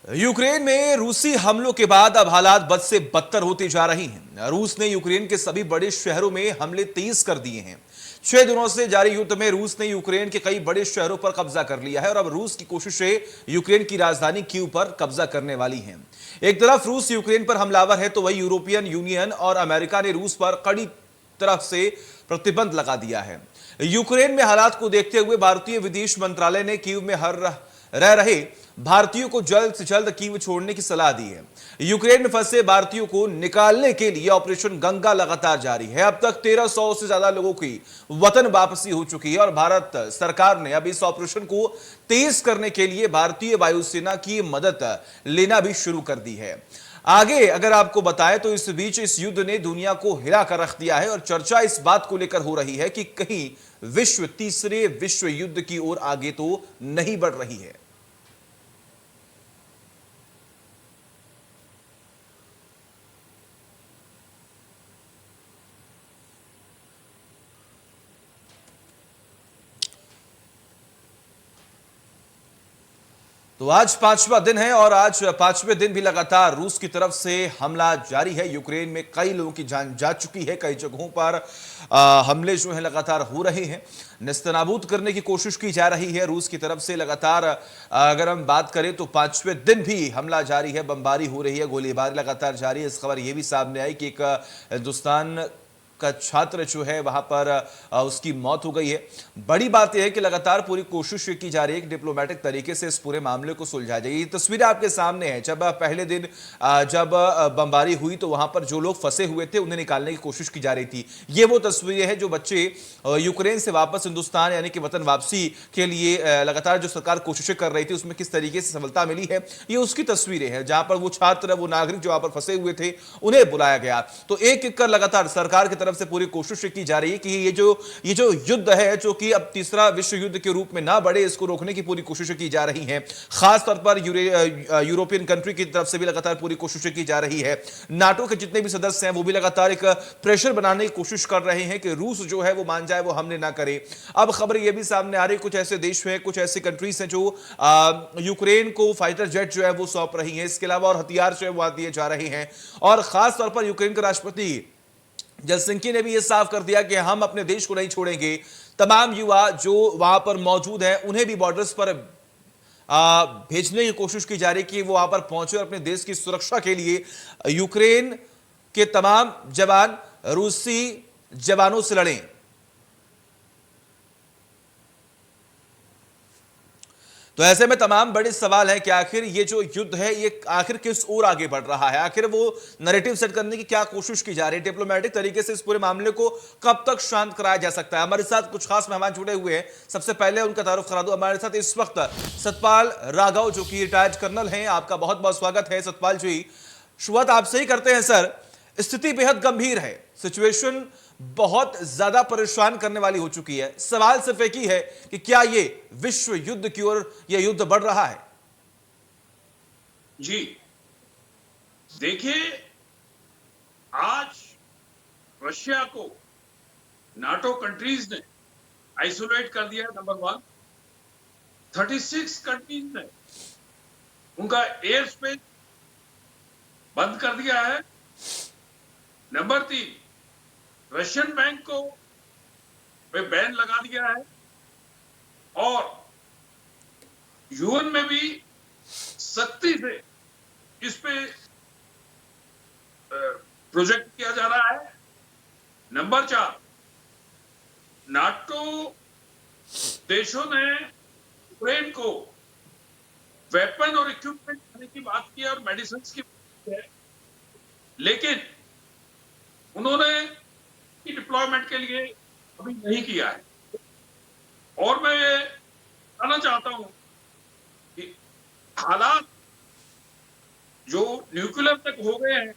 Ukraine में रूसी हमलों के बाद अब हालात बद से बदतर होते जा रही हैं। रूस ने यूक्रेन के सभी बड़े शहरों में हमले तेज कर दिए हैं। 6 दिनों से जारी युद्ध में रूस ने यूक्रेन के कई बड़े शहरों पर कब्जा कर लिया है और अब रूस की कोशिशें यूक्रेन की राजधानी कीव पर कब्जा करने वाली हैं। एक तरफ रूस यूक्रेन पर हमलावर है तो वही यूरोपियन यूनियन और अमेरिका ने रूस पर कड़ी तरफ से प्रतिबंध लगा दिया है। यूक्रेन में हालात को देखते हुए भारतीय विदेश मंत्रालय ने कीव में रह रहे भारतीयों को जल्द से जल्द कीव छोड़ने की सलाह दी है। यूक्रेन में फंसे भारतीयों को निकालने के लिए ऑपरेशन गंगा लगातार जारी है। अब तक 1300 से ज्यादा लोगों की वतन वापसी हो चुकी है और भारत सरकार ने अब इस ऑपरेशन को तेज करने के लिए भारतीय वायुसेना की मदद लेना भी शुरू कर दी है। आगे अगर आपको बताएं तो इस बीच इस युद्ध ने दुनिया को हिला कर रख दिया है और चर्चा इस बात को लेकर हो रही है कि कहीं विश्व तीसरे विश्व युद्ध की ओर आगे तो नहीं बढ़ रही है। तो आज 5वां दिन है और आज 5वें दिन भी लगातार रूस की तरफ से हमला जारी है। यूक्रेन में कई लोगों की जान जा चुकी है। कई जगहों पर हमले जो है लगातार हो रहे हैं। नेस्तनाबूद करने की कोशिश की जा रही है रूस की तरफ से लगातार। अगर हम बात करें तो 5वें दिन भी हमला जारी है, बमबारी हो रही है, गोलीबारी लगातार जारी है। इस खबर यह भी सामने आई कि एक हिंदुस्तान का छात्र जो है वहां पर उसकी मौत हो गई है। बड़ी बात यह है कि लगातार पूरी कोशिश की जा रही है कि डिप्लोमेटिक तरीके से इस पूरे मामले को सुलझाया जाए। ये तस्वीरें आपके सामने हैं। जब पहले दिन जब बमबारी हुई तो वहां पर जो लोग फंसे हुए थे उन्हें निकालने की कोशिश की जा रही थी। ये वो तस्वीरें हैं जो बच्चे यूक्रेन से वापस हिंदुस्तान यानी कि वतन वापसी के लिए लगातार जो सरकार कोशिशें कर रही थी उसमें किस तरीके से सफलता मिली है, ये उसकी तस्वीरें हैं जहां पर वो छात्र, वो नागरिक जो वहां पर फंसे हुए थे उन्हें बुलाया गया। तो एक एक कर लगातार सरकार की तरफ से पूरी कोशिश की जा रही है कि ये जो युद्ध है जो कि अब तीसरा विश्व युद्ध के रूप में ना बढ़े, इसको रोकने की पूरी कोशिश की जा रही है। खास तौर पर यूरोपियन कंट्री की तरफ से भी लगातार पूरी कोशिश की जा रही है। नाटो के जितने भी सदस्य हैं वो भी लगातार एक प्रेशर बनाने की कोशिश कर रहे हैं कि रूस जो है वो मान जाए, वो हमले ना करे। अब खबर यह भी सामने आ रही है कुछ ऐसे देश हैं, कुछ ऐसी कंट्रीज हैं जो यूक्रेन को फाइटर जेट जो है वो सौंप रही है। इसके अलावा और हथियार जो है वो दिए जा रहे हैं और खास तौर पर यूक्रेन के राष्ट्रपति जेलेंस्की ने भी यह साफ कर दिया कि हम अपने देश को नहीं छोड़ेंगे। तमाम युवा जो वहां पर मौजूद हैं उन्हें भी बॉर्डर्स पर भेजने की कोशिश की जा रही है कि वो वहां पर पहुंचे और अपने देश की सुरक्षा के लिए यूक्रेन के तमाम जवान रूसी जवानों से लड़ें। तो ऐसे में तमाम बड़े सवाल है कि आखिर ये जो युद्ध है ये आखिर किस ओर आगे बढ़ रहा है, आखिर वो नैरेटिव सेट करने की क्या कोशिश की जा रही है, डिप्लोमेटिक तरीके से इस पूरे मामले को कब तक शांत कराया जा सकता है। हमारे साथ कुछ खास मेहमान जुड़े हुए हैं। सबसे पहले उनका तारुफ करा दूं। हमारे साथ इस वक्त सतपाल राघव जो कि रिटायर्ड कर्नल हैं। आपका बहुत बहुत स्वागत है सतपाल जी। शुरुआत आपसे ही करते हैं सर। स्थिति बेहद गंभीर है, सिचुएशन बहुत ज्यादा परेशान करने वाली हो चुकी है। सवाल सिर्फ एक ही है कि क्या ये विश्व युद्ध की ओर यह युद्ध बढ़ रहा है? जी देखिए, आज रशिया को नाटो कंट्रीज ने आइसोलेट कर दिया है। नंबर 1, 36 कंट्रीज ने उनका एयर स्पेस बंद कर दिया है। नंबर 3, रशियन बैंक को पे बैन लगा दिया है और यूएन में भी सख्ती से इस पे प्रोजेक्ट किया जा रहा है। नंबर 4, नाटो देशों ने यूक्रेन को वेपन और इक्विपमेंट देने की बात की और मेडिसिन की बात की है, लेकिन उन्होंने डिप्लॉयमेंट के लिए अभी नहीं किया है। और मैं ये कहना चाहता हूं कि हालात जो न्यूक्लियर तक हो गए हैं,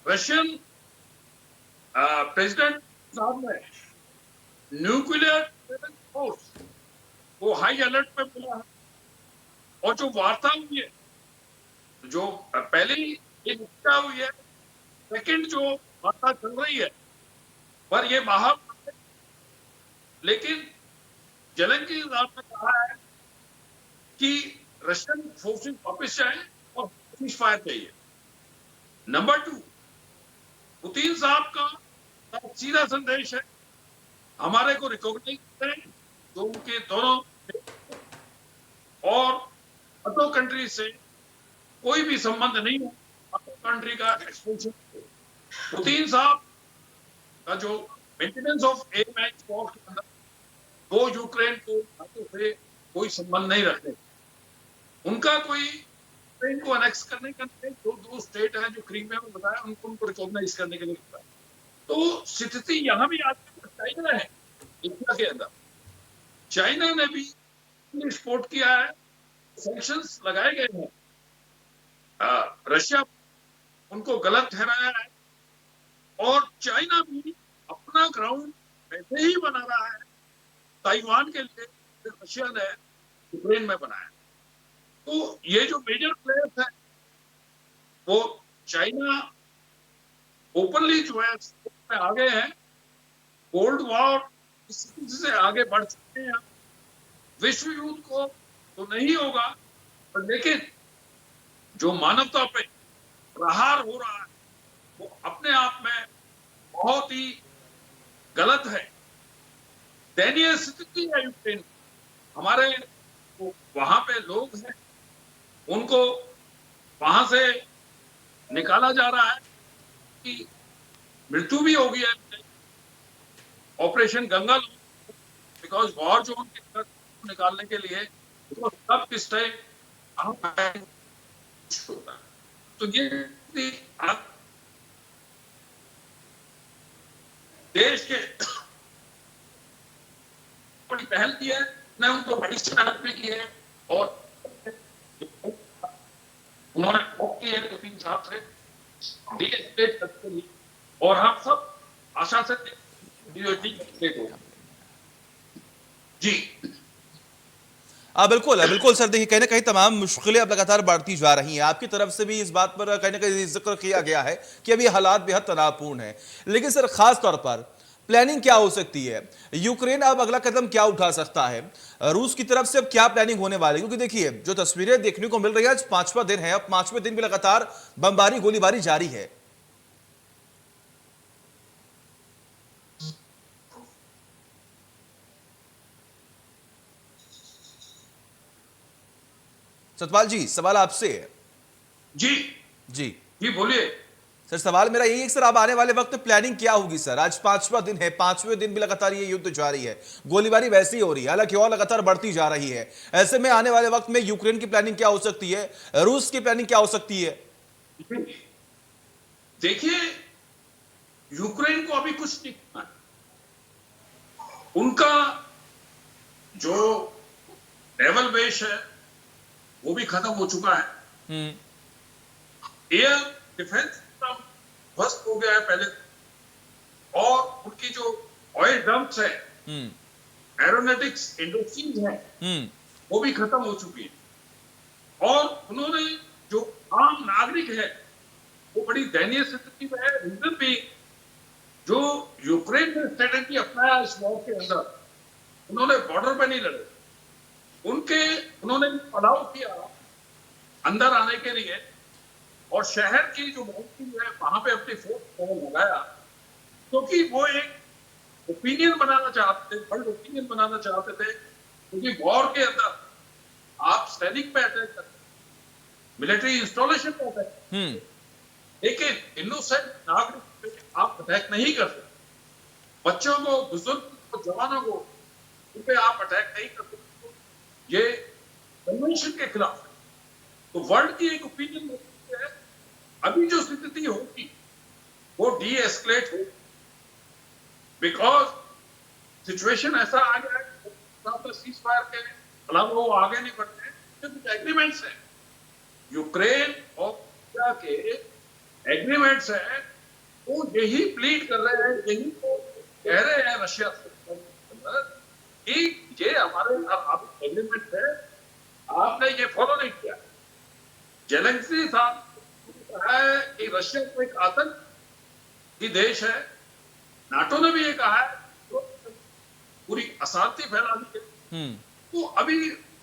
रशियन प्रेसिडेंट साहब ने न्यूक्लियर फोर्स को हाई अलर्ट पे बोला है और जो वार्ता हुई है, जो पहले ही एक हुई है, सेकंड जो वार्ता चल रही है पर ये बाहर, लेकिन जेलेंस्की साहब ने कहा है कि रशियन फोर्सेस वापस जाएं सीज फायर चाहिए। नंबर 2, पुतिन साहब का सीधा संदेश है, हमारे को रिकॉग्नाइज करें जो उनके दोनों और अदर कंट्री से कोई भी संबंध नहीं है, अदर कंट्री का एक्सपेंशन। पुतिन साहब का जो maintenance of M H war के अंदर वो यूक्रेन को नाटो से कोई संबंध नहीं रखते। उनका कोई यूक्रेन को अनेक्स करने का नहीं, जो दो स्टेट है जो क्रीमिया में बताया उनको रिकॉग्नाइज करने के लिए बताया। तो स्थिति यहां भी आज चाइना है, एशिया के अंदर चाइना ने भी एक्सपोर्ट किया है, सैंक्शंस लगाए गए हैं, रशिया उनको गलत ठहराया है और चाइना भी अपना ग्राउंड वैसे ही बना रहा है ताइवान के लिए, रशिया ने यूक्रेन में बनाया। तो ये जो मेजर प्लेयर्स है वो चाइना ओपनली जो है में आगे हैं, कोल्ड वॉर से आगे बढ़ सकते हैं। विश्व युद्ध को तो नहीं होगा, पर लेकिन जो मानवता पे प्रहार हो रहा है वो अपने आप में बहुत ही गलत है, दयनीय स्थिति है यूक्रेन। हमारे वहां पे लोग हैं, उनको वहां से निकाला जा रहा है कि मृत्यु भी हो गई है operation Ganga, because war zone के अंदर निकालने के लिए तो सब किस टाइम होता है। तो ये देश के बड़ी पहल की है, ने उनको बड़ी स्टार्ट भी की है और उन्होंने की है पुतिन साहब से डीएस्केलेट करके लिए, और हम सब आशा से डीएस्केलेट हो। जी बिल्कुल बिल्कुल सर, देखिए कहीं ना कहीं तमाम मुश्किलें अब लगातार बढ़ती जा रही हैं। आपकी तरफ से भी इस बात पर कहीं ना कहीं जिक्र किया गया है कि अभी हालात बेहद तनावपूर्ण हैं, लेकिन सर खास तौर पर प्लानिंग क्या हो सकती है? यूक्रेन अब अगला कदम क्या उठा सकता है? रूस की तरफ से अब क्या प्लानिंग होने वाली है? क्योंकि देखिए जो तस्वीरें देखने को मिल रही है, आज 5वां दिन है, अब 5वें दिन भी लगातार बमबारी गोलीबारी जारी है। सतपाल जी, सवाल आपसे है। जी जी जी बोलिए। सर, सवाल मेरा यही है कि सर अब आने वाले वक्त प्लानिंग क्या होगी सर? आज 5वां दिन है, 5वें दिन भी लगातार ये युद्ध जारी है, गोलीबारी वैसी ही हो रही है, हालांकि और लगातार बढ़ती जा रही है। ऐसे में आने वाले वक्त में यूक्रेन की प्लानिंग क्या हो सकती है, रूस की प्लानिंग क्या हो सकती है? देखिए, यूक्रेन को अभी कुछ नहीं करना है। उनका जो नेवल बेस है वो भी खत्म हो चुका है। एयर डिफेंस सिस्टम ध्वस्त हो गया है पहले, और उनकी जो ऑयल डंप्स है, एरोनॉटिक्स इंडस्ट्रीज है, वो भी खत्म हो चुकी है। और उन्होंने जो आम नागरिक है वो बड़ी दयनीय स्थिति में है। रीजन भी जो यूक्रेन ने स्ट्रेटेजी अपनाया इस वॉर के अंदर, उन्होंने बॉर्डर पे नहीं लड़े, उन्होंने पड़ाव किया अंदर आने के लिए, और शहर की जो बाउंड्री है वहां पे अपनी फोर्स लगाया, क्योंकि वो एक ओपिनियन बनाना चाहते थे, वर्ल्ड ओपिनियन बनाना चाहते थे। क्योंकि वॉर के अंदर आप सैनिक पे अटैक करते, मिलिट्री इंस्टॉलेशन पे अटैक, लेकिन इनोसेंट नागरिक पे आप अटैक नहीं करते। बच्चों को, बुजुर्ग को, जवानों को, उन पे आप अटैक नहीं करते। ये कन्वेंशन के खिलाफ है। तो वर्ल्ड की एक ओपिनियन है, अभी जो स्थिति होगी वो डी एस्केलेट हो, बिकॉज सिचुएशन ऐसा आ गया है सीज फायर के अलावा वो आगे नहीं बढ़ते हैं। कुछ एग्रीमेंट्स है यूक्रेन और रशिया के, एग्रीमेंट्स है, वो यही प्लीड कर रहे हैं, यही तो कह रहे हैं रशिया से कि ये हमारे एग्रीमेंट है, आपने ये फॉलो नहीं किया। जेलेंस्की साहब कहा है कि रशिया को एक आतंकी देश है, नाटो ने भी ये कहा है तो पूरी अशांति फैलानी है। तो अभी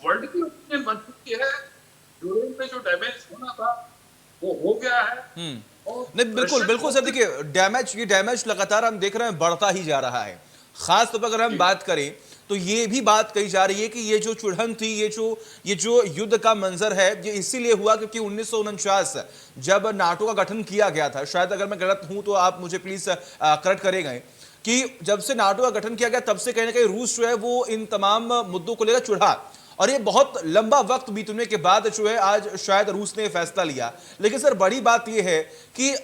वर्ल्ड की ओपिनियन बन चुकी है, यूक्रेन में जो डैमेज होना था गया है। और नहीं, बिल्कुल रशियन बिल्कुल सर, देखिए ये डैमेज लगातार हम देख रहे हैं बढ़ता ही जा रहा है। खास तौर पर अगर हम बात करें तो ये भी बात कही जा रही है कि ये जो चुड़हन थी, ये जो युद्ध का मंजर है, ये इसीलिए हुआ क्योंकि 1949 जब नाटो का गठन किया गया था, शायद अगर मैं गलत हूं तो आप मुझे प्लीज करेक्ट करेंगे, कि जब से नाटो का गठन किया गया तब से कहीं ना कहीं रूस जो है वो इन तमाम मुद्दों को लेकर चिढ़ा, और ये बहुत लंबा वक्त बीतने के बाद जो है आज शायद रूस ने फैसला लिया। लेकिन सर बड़ी बात यह है कि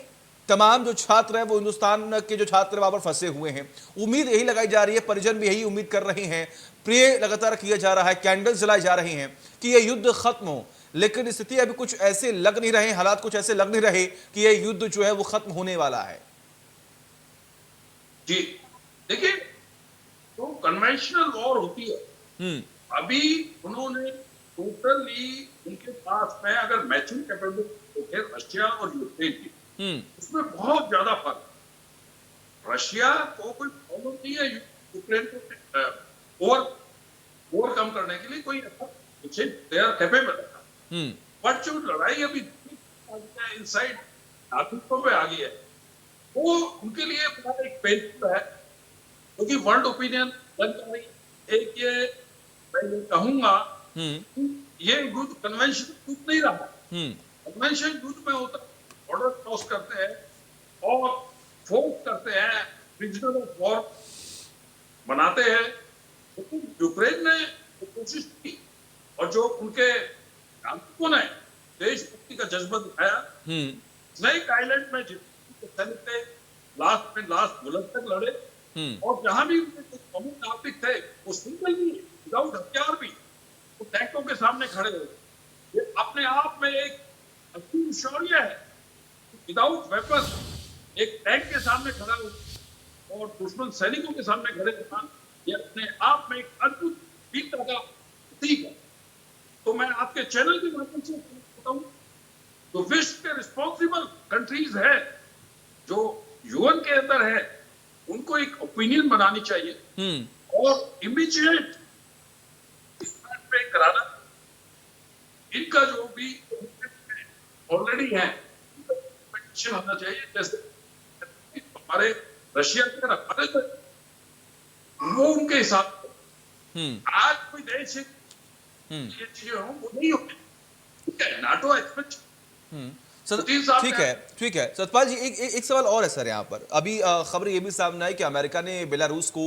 तमाम जो छात्र हैं वो हिंदुस्तान के जो छात्र वहां पर फंसे हुए हैं, उम्मीद यही लगाई जा रही है, परिजन भी यही उम्मीद कर रहे हैं, प्रे लगातार किया जा रहा है, कैंडल्स जलाए जा रहे हैं कि ये युद्ध खत्म हो। लेकिन स्थिति अभी कुछ ऐसे लग नहीं रहे, हालात कुछ ऐसे लग नहीं रहे कि ये युद्ध जो है वो खत्म होने वाला है। जी देखिए, तो कन्वेंशनल वॉर होती है, अभी उन्होंने टोटली उनके पास में अगर मैचिंग कैपेबिलिटी है रशिया और यूक्रेन की, उसमें बहुत ज्यादा फर्क है। रशिया को कोई प्रॉब्लम नहीं है यूक्रेन को ओवरकम करने के लिए, कोई दे आर कैपेबल। बट जो लड़ाई अभी इनसाइड नागरिकों पे आ गई है, वो उनके लिए बड़ा एक पेनफुल है, क्योंकि वर्ल्ड ओपिनियन बन जा रही है। एक ये मैं ये कहूंगा, ये युद्ध कन्वेंशन युद्ध नहीं रहा। कन्वेंशन युद्ध में होता बॉर्डर क्रॉस करते हैं और फोर्स करते हैं, प्रिजनर ऑफ वॉर बनाते हैं। लेकिन यूक्रेन ने कोशिश की और जो उनके नागरिकों ने देशभक्ति का जज्बा दिखाया, स्नेक आइलैंड में जितने लास्ट बुलेट तक लड़े, और जहां भी उनके कुछ प्रमुख नागरिक थे वो सिंगल भी विदाउट हथियार भी वो टैंकों के सामने खड़े हुए। ये अपने आप में एक असीम शौर्य है, विदाउट वेपन एक टैंक के सामने खड़ा हो और दुश्मन सैनिकों के सामने खड़े होना, ये अपने आप में एक अद्भुत वीरता का प्रतीक है। तो मैं आपके चैनल के माध्यम से बताऊं, तो विश्व के रिस्पॉन्सिबल कंट्रीज है जो यूएन के अंदर है, उनको एक ओपिनियन बनानी चाहिए और इमीडिएट पे कराना। इनका जो भी ऑलरेडी है होना चाहिए, जैसे हमारे रशिया के हमारे वो उनके हिसाब आज कोई देश है ये चीजें हो वो नहीं होती। ठीक है, नाटो एक्सपेक्ट ठीक है सतपाल जी, एक सवाल और है सर यहाँ पर। अभी खबर ये भी सामने आई कि अमेरिका ने बेलारूस को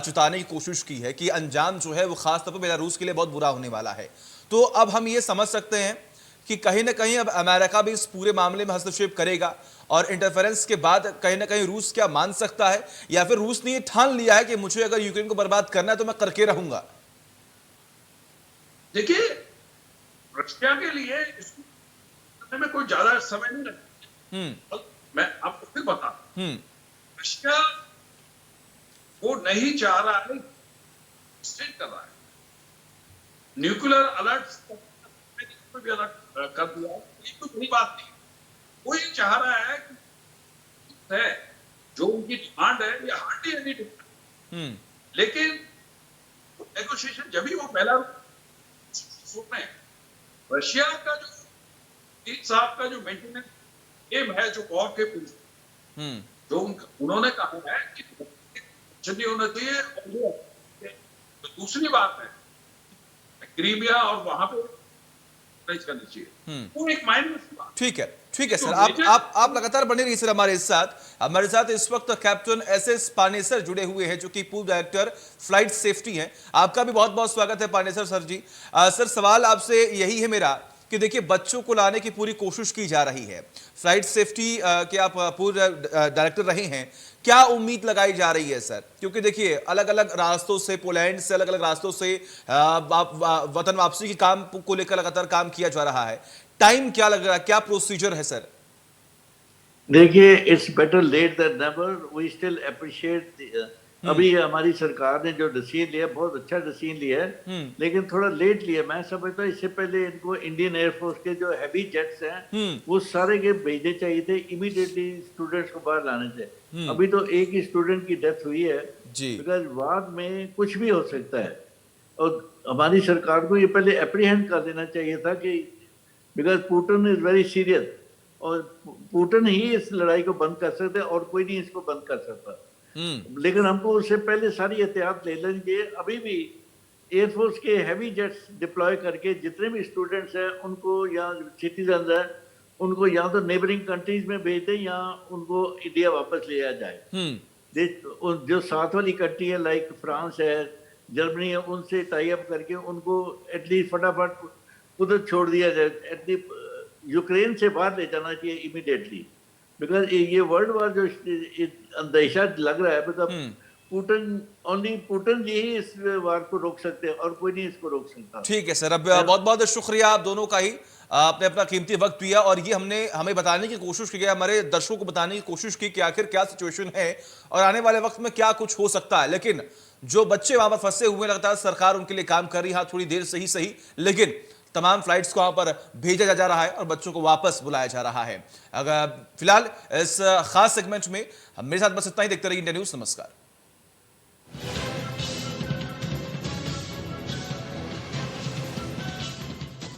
चुताने की कोशिश की है कि अंजाम जो है वो खास तौर पर बेलारूस के लिए बहुत बुरा होने वाला है। तो अब हम ये समझ सकते हैं कि कहीं ना कहीं अब अमेरिका भी इस पूरे मामले में हस्तक्षेप करेगा, और इंटरफेरेंस के बाद कहीं ना कहीं रूस क्या मान सकता है, या फिर रूस ने ये ठान लिया है कि मुझे अगर यूक्रेन को बर्बाद करना है तो मैं करके रहूंगा। देखिए, रशिया के लिए इसको में कोई ज्यादा समय नहीं लगता। मैं आपको फिर बता, रशिया वो नहीं चाह रहा है, स्टेट कर रहा है, न्यूक्लियर अलर्ट भी अलर्ट कर दिया, ये कोई बड़ी बात नहीं। वो ये चाह रहा है कि जो उनकी डिमांड है ये हार्डली एनी डिमांड, लेकिन नेगोशिएशन जब भी वो पहला सुन रहे हैं, रशिया का जो तीन साहब का जो मेंटेनेंस एम है, जो वॉर के जो उन्होंने कहा है कि नहीं होना चाहिए, और तो दूसरी बात है क्रीमिया और वहां पे करनी चाहिए, वो एक माइनस बात। ठीक है सर, आप लगातार बने रहिए सर हमारे साथ इस वक्त कैप्टन एसएस पानेसर जुड़े हुए हैं, जो कि पूर्व डायरेक्टर फ्लाइट सेफ्टी हैं। आपका भी बहुत बहुत स्वागत है पानेसर सर जी। सर, सवाल आपसे यही है मेरा कि देखिए, बच्चों को लाने की पूरी कोशिश की जा रही है, फ्लाइट सेफ्टी के आप पूर्व डायरेक्टर रहे हैं, क्या उम्मीद लगाई जा रही है सर? क्योंकि देखिए, अलग अलग रास्तों से, पोलैंड से अलग अलग रास्तों से वतन वापसी की काम को लेकर लगातार काम किया जा रहा है, टाइम क्या लग रहा है, क्या प्रोसीजर है सर? देखिए, it's better late than never. We still appreciate अभी हमारी सरकार ने जो डिसीजन लिया, बहुत अच्छा डिसीजन लिया है, लेकिन थोड़ा लेट लिया। मैं समझता हूँ इससे पहले इनको इंडियन एयरफोर्स के जो हैवी जेट्स हैं वो सारे के भेजने चाहिए थे, इमीडिएटली स्टूडेंट्स को बाहर लाने थे। अभी तो एक ही स्टूडेंट की डेथ हुई है, बिकॉज बाद में कुछ भी हो सकता है, और हमारी सरकार को ये पहले अप्रीहेंड कर देना चाहिए था कि because Putin is very serious, और पुतिन ही इस लड़ाई को बंद कर सकते हैं और कोई नहीं इसको बंद कर सकता। लेकिन हमको उससे पहले सारी एहतियात ले लेनी चाहिए। अभी भी एयरफोर्स के हैवी जेट्स डिप्लॉय करके जितने भी स्टूडेंट्स हैं उनको या सिटीजन हैं उनको या तो नेबरिंग कंट्रीज में भेज दें या उनको इंडिया वापस ले आया जाए। जो साथ वाली कंट्री है लाइक फ्रांस है, जर्मनी है, उनसे टाई अप करके उनको एटलीस्ट फटाफट उधर छोड़ दिया जाए। एटलीस्ट यूक्रेन से बाहर ले जाना चाहिए इमीडिएटली, बिकॉज ये वर्ल्ड वार जो अंदेशा लग रहा है, बिकॉज पुतिन जी ही इस वार को रोक सकते हैं और कोई नहीं इसको रोक सकता। ठीक है सर, अब बहुत बहुत शुक्रिया आप दोनों का ही, आपने अपना कीमती वक्त दिया और ये हमें बताने की कोशिश की, हमारे दर्शकों को बताने की कोशिश की कि आखिर क्या सिचुएशन है और आने वाले वक्त में क्या कुछ हो सकता है। लेकिन जो बच्चे वहां पर फंसे हुए, लगातार सरकार उनके लिए काम कर रही है, थोड़ी देर से ही सही, लेकिन तमाम फ्लाइट्स को वहां पर भेजा जा रहा है और बच्चों को वापस बुलाया जा रहा है। अगर फिलहाल इस खास सेगमेंट में मेरे साथ बस इतना ही। देखते रहिए इंडिया न्यूज। नमस्कार।